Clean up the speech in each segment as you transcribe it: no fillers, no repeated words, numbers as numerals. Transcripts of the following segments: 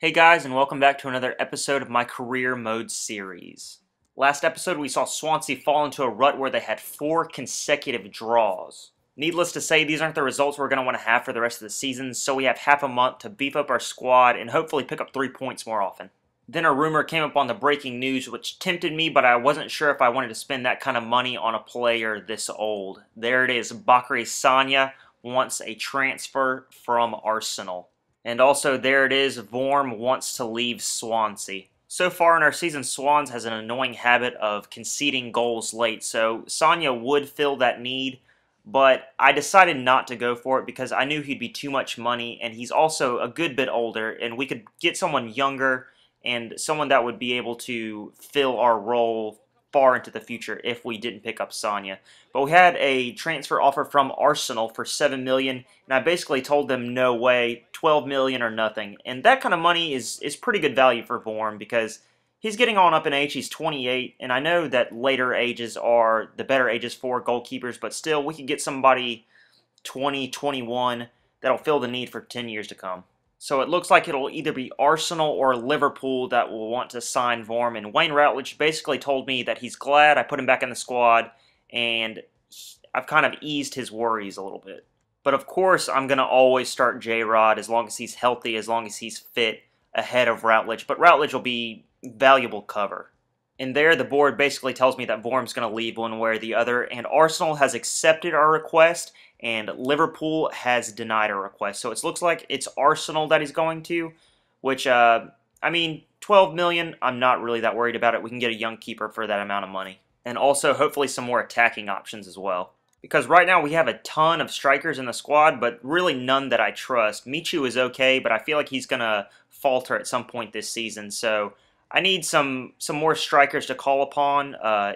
Hey guys, and welcome back to another episode of my career mode series. Last episode we saw Swansea fall into a rut where they had 4 consecutive draws. Needless to say, these aren't the results we're going to want to have for the rest of the season, so we have half a month to beef up our squad and hopefully pick up 3 points more often. Then a rumor came up on the breaking news which tempted me, but I wasn't sure if I wanted to spend that kind of money on a player this old. There it is, Bakary Sagna wants a transfer from Arsenal. And also there it is, Vorm wants to leave Swansea. So far in our season, Swans has an annoying habit of conceding goals late, so Sagna would fill that need, but I decided not to go for it because I knew he'd be too much money, and he's also a good bit older, and we could get someone younger and someone that would be able to fill our role far into the future if we didn't pick up Sagna. But we had a transfer offer from Arsenal for $7 million, and I basically told them no way, $12 million or nothing. And that kind of money is pretty good value for Vorm because he's getting on up in age. He's 28, and I know that later ages are the better ages for goalkeepers, but still, we could get somebody 20, 21 that'll fill the need for 10 years to come. So it looks like it'll either be Arsenal or Liverpool that will want to sign Vorm, and Wayne Routledge basically told me that he's glad I put him back in the squad, and I've kind of eased his worries a little bit. But of course, I'm going to always start J-Rod as long as he's healthy, as long as he's fit, ahead of Routledge, but Routledge will be valuable cover. And there, the board basically tells me that Vorm's going to leave one way or the other, and Arsenal has accepted our request, and Liverpool has denied our request. So it looks like it's Arsenal that he's going to, which, I mean, $12 million, I'm not really that worried about it. We can get a young keeper for that amount of money. And also, hopefully, some more attacking options as well. Because right now, we have a ton of strikers in the squad, but really none that I trust. Michu is okay, but I feel like he's going to falter at some point this season, so I need some more strikers to call upon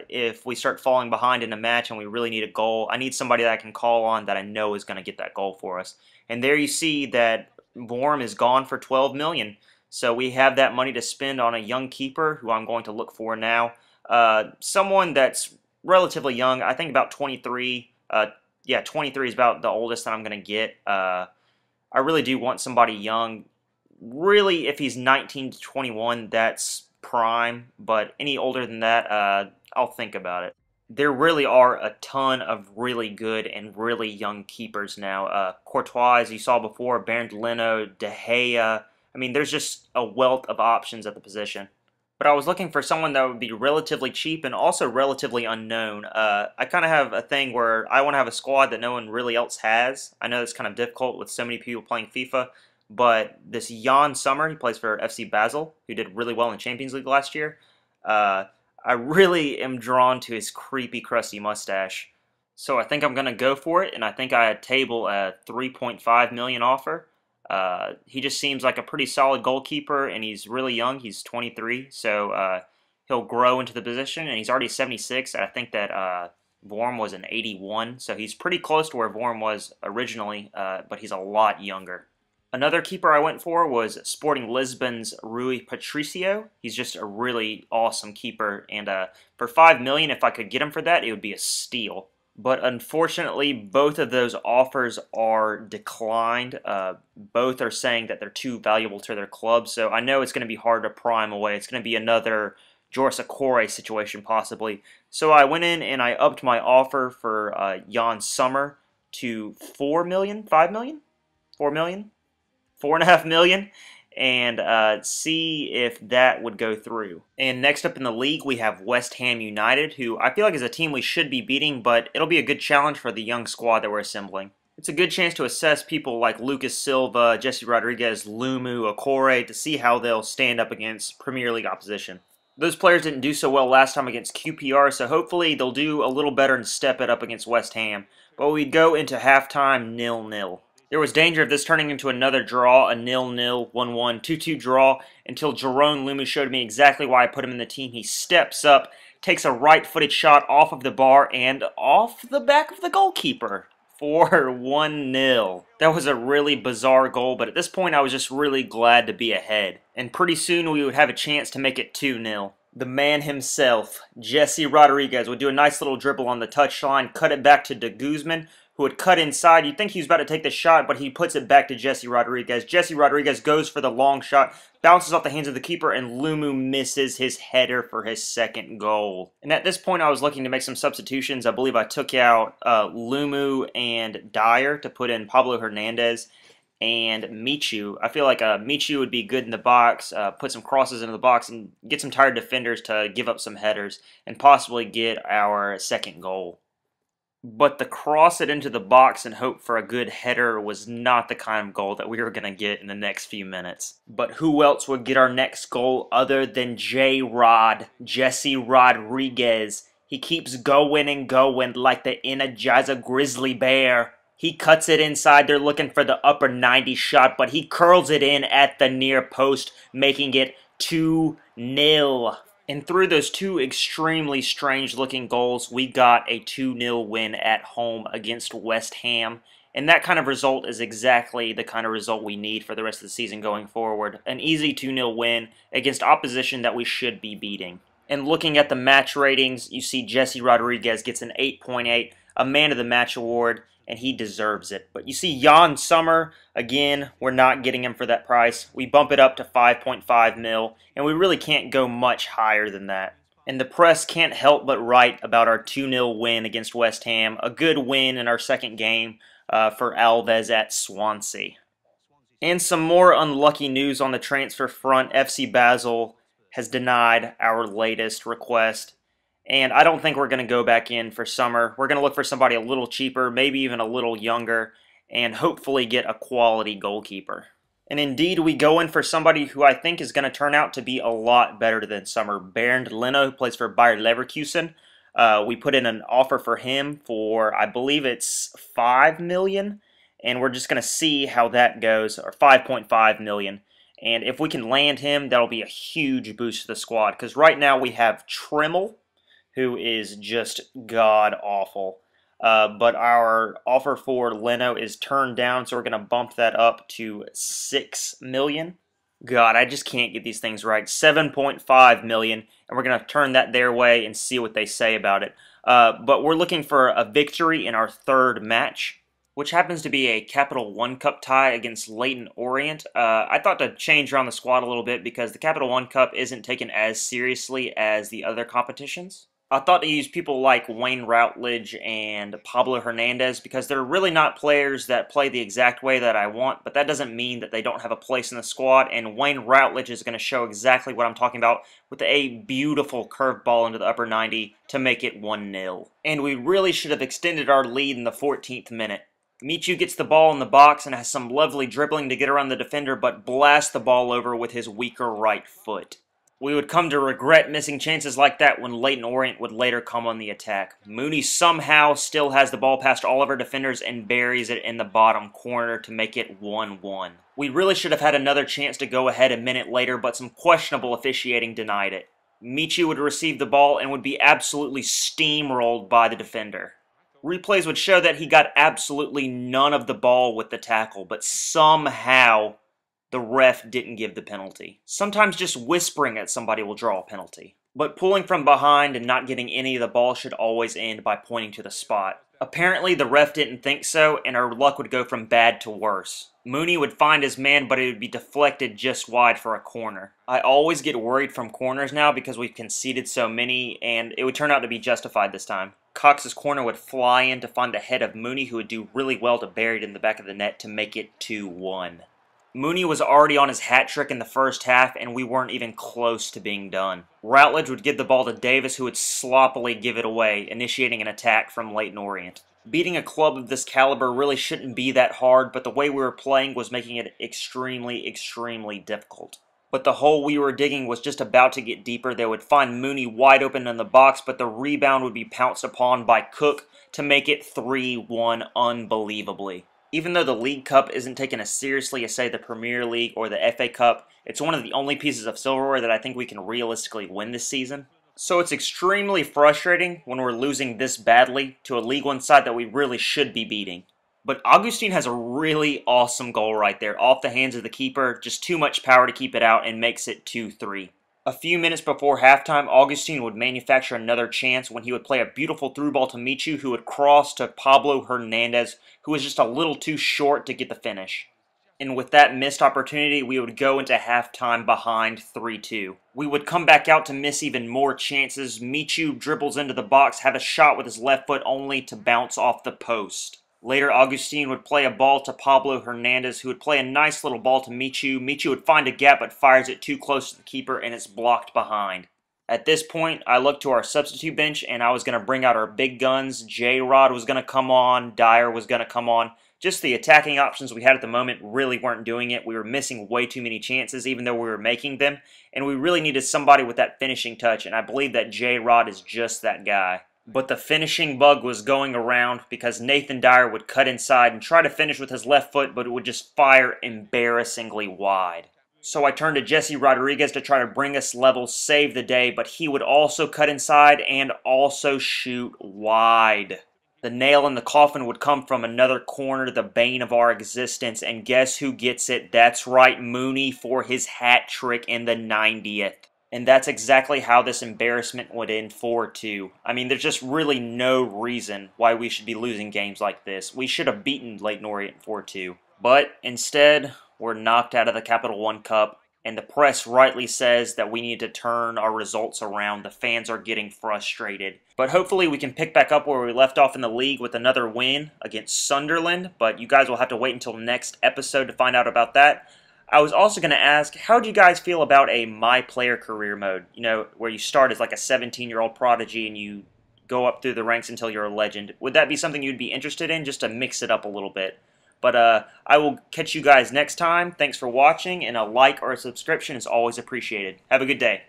if we start falling behind in a match and we really need a goal. I need somebody that I can call on that I know is going to get that goal for us. And there you see that Vorm is gone for $12 million. So we have that money to spend on a young keeper who I'm going to look for now. Someone that's relatively young, I think about 23. Yeah, 23 is about the oldest that I'm going to get. I really do want somebody young. Really, if he's 19 to 21, that's prime, but any older than that, I'll think about it. There really are a ton of really good and really young keepers now. Courtois, as you saw before, Bernd Leno, De Gea. I mean, there's just a wealth of options at the position. But I was looking for someone that would be relatively cheap and also relatively unknown. I kind of have a thing where I want to have a squad that no one really else has. I know it's kind of difficult with so many people playing FIFA, but this Jan Sommer, he plays for FC Basel, who did really well in the Champions League last year. I really am drawn to his creepy, crusty mustache. So I think I'm going to go for it, and I think I table a $3.5 million offer. He just seems like a pretty solid goalkeeper, and he's really young. He's 23, so he'll grow into the position, and he's already 76. I think that Vorm was an 81, so he's pretty close to where Vorm was originally, but he's a lot younger. Another keeper I went for was Sporting Lisbon's Rui Patricio. He's just a really awesome keeper, and for $5 million, if I could get him for that, it would be a steal. But unfortunately, both of those offers are declined. Both are saying that they're too valuable to their club, so I know it's going to be hard to pry him away. It's going to be another Joris Okore situation, possibly. So I went in and I upped my offer for Jan Sommer to $4 million, $5 million, $4 million. $4.5 million, and see if that would go through. And next up in the league, we have West Ham United, who I feel like is a team we should be beating, but it'll be a good challenge for the young squad that we're assembling. It's a good chance to assess people like Lucas Silva, Jesse Rodriguez, Lumu, Okore, to see how they'll stand up against Premier League opposition. Those players didn't do so well last time against QPR, so hopefully they'll do a little better and step it up against West Ham. But we'd go into halftime 0-0. There was danger of this turning into another draw, a 0-0, 1-1, 2-2 draw, until Jerome Lumu showed me exactly why I put him in the team. He steps up, takes a right-footed shot off of the bar and off the back of the goalkeeper for 1-0. That was a really bizarre goal, but at this point I was just really glad to be ahead. And pretty soon we would have a chance to make it 2-0. The man himself, Jesse Rodriguez, would do a nice little dribble on the touchline, cut it back to De Guzman, who would cut inside. You'd think he was about to take the shot, but he puts it back to Jesse Rodriguez. Jesse Rodriguez goes for the long shot, bounces off the hands of the keeper, and Lumu misses his header for his second goal. And at this point, I was looking to make some substitutions. I believe I took out Lumu and Dyer to put in Pablo Hernandez and Michu. I feel like Michu would be good in the box, put some crosses into the box, and get some tired defenders to give up some headers, and possibly get our second goal. But the cross it into the box and hope for a good header was not the kind of goal that we were going to get in the next few minutes. But who else would get our next goal other than J-Rod, Jesse Rodriguez? He keeps going and going like the Energizer Grizzly Bear. He cuts it inside. They're looking for the upper 90 shot, but he curls it in at the near post, making it 2-0. And through those two extremely strange-looking goals, we got a 2-0 win at home against West Ham. And that kind of result is exactly the kind of result we need for the rest of the season going forward. An easy 2-0 win against opposition that we should be beating. And looking at the match ratings, you see Jesse Rodriguez gets an 8.8, a Man of the Match award, and he deserves it. But you see Jan Sommer, again, we're not getting him for that price. We bump it up to 5.5 mil, and we really can't go much higher than that. And the press can't help but write about our 2-0 win against West Ham, a good win in our second game for Alves at Swansea. And some more unlucky news on the transfer front. FC Basel has denied our latest request. And I don't think we're going to go back in for summer. We're going to look for somebody a little cheaper, maybe even a little younger, and hopefully get a quality goalkeeper. And indeed, we go in for somebody who I think is going to turn out to be a lot better than summer. Bernd Leno, who plays for Bayer Leverkusen. We put in an offer for him for, I believe it's 5 million, and we're just going to see how that goes, or 5.5 million. And if we can land him, that'll be a huge boost to the squad, because right now we have Trimmel, who is just god-awful. But our offer for Leno is turned down, so we're going to bump that up to 6 million. God, I just can't get these things right. 7.5 million, and we're going to turn that their way and see what they say about it. But we're looking for a victory in our third match, which happens to be a Capital One Cup tie against Leyton Orient. I thought to change around the squad a little bit because the Capital One Cup isn't taken as seriously as the other competitions. I thought to use people like Wayne Routledge and Pablo Hernandez because they're really not players that play the exact way that I want, but that doesn't mean that they don't have a place in the squad, and Wayne Routledge is going to show exactly what I'm talking about with a beautiful curved ball into the upper 90 to make it 1-0. And we really should have extended our lead in the 14th minute. Michu gets the ball in the box and has some lovely dribbling to get around the defender, but blasts the ball over with his weaker right foot. We would come to regret missing chances like that when Leyton Orient would later come on the attack. Mooney somehow still has the ball past all of our defenders and buries it in the bottom corner to make it 1-1. We really should have had another chance to go ahead a minute later, but some questionable officiating denied it. Michu would receive the ball and would be absolutely steamrolled by the defender. Replays would show that he got absolutely none of the ball with the tackle, but somehow the ref didn't give the penalty. Sometimes just whispering at somebody will draw a penalty. But pulling from behind and not getting any of the ball should always end by pointing to the spot. Apparently the ref didn't think so, and our luck would go from bad to worse. Mooney would find his man, but it would be deflected just wide for a corner. I always get worried from corners now because we've conceded so many, and it would turn out to be justified this time. Cox's corner would fly in to find the head of Mooney, who would do really well to bury it in the back of the net to make it 2-1. Mooney was already on his hat trick in the first half, and we weren't even close to being done. Routledge would give the ball to Davis, who would sloppily give it away, initiating an attack from Leyton Orient. Beating a club of this caliber really shouldn't be that hard, but the way we were playing was making it extremely, extremely difficult. But the hole we were digging was just about to get deeper. They would find Mooney wide open in the box, but the rebound would be pounced upon by Cook to make it 3-1 unbelievably. Even though the League Cup isn't taken as seriously as, say, the Premier League or the FA Cup, it's one of the only pieces of silverware that I think we can realistically win this season. So it's extremely frustrating when we're losing this badly to a League One side that we really should be beating. But Augustin has a really awesome goal right there, off the hands of the keeper, just too much power to keep it out, and makes it 2-3. A few minutes before halftime, Augustine would manufacture another chance when he would play a beautiful through ball to Michu, who would cross to Pablo Hernandez, who was just a little too short to get the finish. And with that missed opportunity, we would go into halftime behind 3-2. We would come back out to miss even more chances. Michu dribbles into the box, have a shot with his left foot only to bounce off the post. Later, Augustine would play a ball to Pablo Hernandez, who would play a nice little ball to Michu. Michu would find a gap, but fires it too close to the keeper, and it's blocked behind. At this point, I looked to our substitute bench, and I was going to bring out our big guns. J-Rod was going to come on. Dyer was going to come on. Just the attacking options we had at the moment really weren't doing it. We were missing way too many chances, even though we were making them. And we really needed somebody with that finishing touch, and I believe that J-Rod is just that guy. But the finishing bug was going around because Nathan Dyer would cut inside and try to finish with his left foot, but it would just fire embarrassingly wide. So I turned to Jesse Rodriguez to try to bring us level, save the day, but he would also cut inside and also shoot wide. The nail in the coffin would come from another corner, the bane of our existence, and guess who gets it? That's right, Mooney for his hat trick in the 90th. And that's exactly how this embarrassment would end 4-2. I mean, there's just really no reason why we should be losing games like this. We should have beaten Leyton Orient 4-2. But instead, we're knocked out of the Capital One Cup, and the press rightly says that we need to turn our results around. The fans are getting frustrated. But hopefully we can pick back up where we left off in the league with another win against Sunderland. But you guys will have to wait until next episode to find out about that. I was also going to ask, how do you guys feel about a My Player career mode? You know, where you start as like a 17-year-old prodigy and you go up through the ranks until you're a legend. Would that be something you'd be interested in, just to mix it up a little bit? But I will catch you guys next time. Thanks for watching, and a like or a subscription is always appreciated. Have a good day.